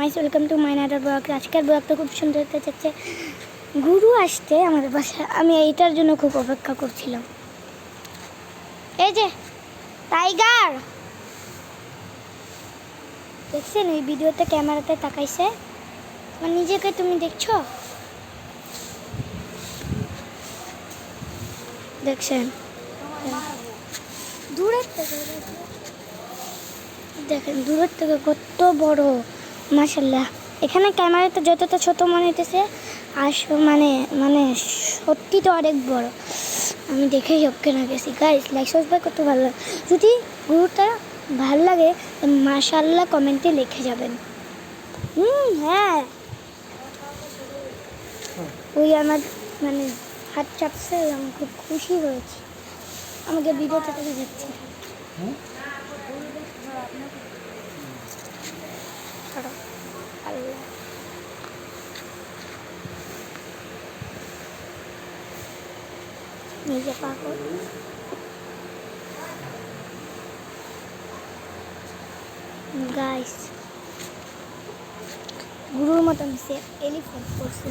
Guys, welcome to my another blog. আজকের ব্লগটা খুব সুন্দর হতে যাচ্ছে। গুরু আসতে আমাদের বাসায়, আমি এইটার জন্য খুব অপেক্ষা করছিলাম। এই যে টাইগার দেখছেন, এই ভিডিওতে ক্যামেরাতে তাকাইছে। তোমার নিজেকে তুমি দেখছো? দেখছেন দূরের থেকে, দেখেন দূরের থেকে কত বড়, মাশাআল্লাহ। এখানে ক্যামেরাতে যতটা ছোট মনে হইতেছে, মানে মানে সত্যি তো অনেক বড়। আমি দেখেই ওকে না গেছি। গাইস, লাইক সাবস্ক্রাইব করতে ভালো লাগে। যদি গুরুটা ভালো লাগে মাশাআল্লাহ কমেন্টে লিখে যাবেন। হ্যাঁ, ওই আমার মানে হাত চাপছে, আমি খুব খুশি হয়েছি। আমাকে ভিডিওটা থেকে দিচ্ছি। আল্লাহ নিজে পাগল। গাইস, গুরুর মতন সে এলিফ্যান্ট করছে।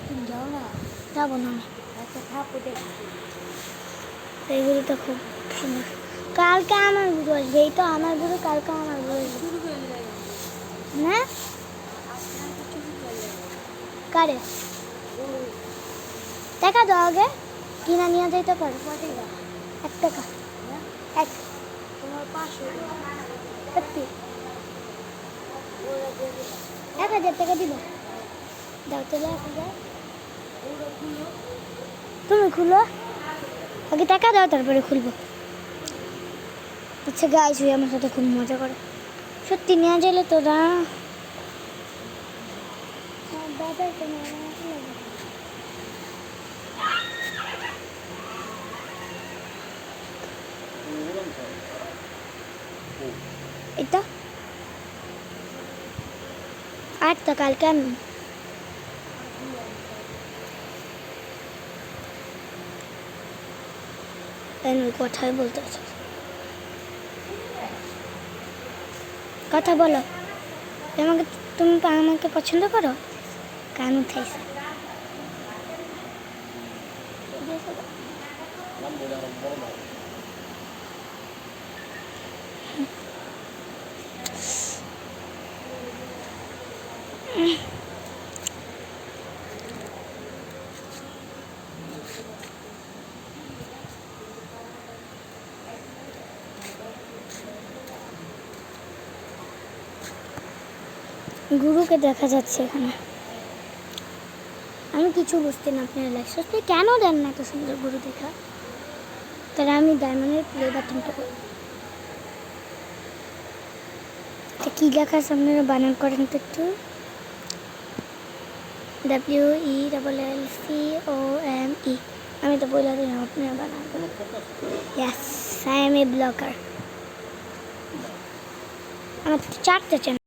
তুমি যাও না। যাবো না আমি, একটা থাকো দেখ। এই গুরুটা খুব সুন্দর। কালকে আমার গুরু আসবে। এই তো আমার গুরু, কালকে আমার গুরু আসবে না। কারে টাকা দাও আগে, কিনা নিয়ে যাইতে পারো। 1 টাকা, 1000 টাকা দিব। দাও তাহলে 1000। তুমি খুলো আগে, টাকা দাও তারপরে খুলবো। আচ্ছা গাইস, ওই আমার সাথে খুব মজা করে। সত্যি নিয়ে যাইলে তো না। এটা আর তো কালকে আমি কথাই বলতে আছি। কথা বলো। তুমি আমাকে পছন্দ করো? কান উঠাইছে। গুরুকে দেখা যাচ্ছে এখানে। আমি কিছু বুঝতে না, আপনারা লাইক সাবস্ক্রাইব কেন দেন না? এত সুন্দর গুরু দেখা। তাহলে আমি ডায়মন্ডের প্লে বাটনটা করি। এটা কী লেখা আছে আপনারা বানান করেন তো একটু। WELLCOME। আমি তো বলে দিই, আপনারা বানান করেন। Yes, I M A blogger. আমার 4টে চ্যানেল।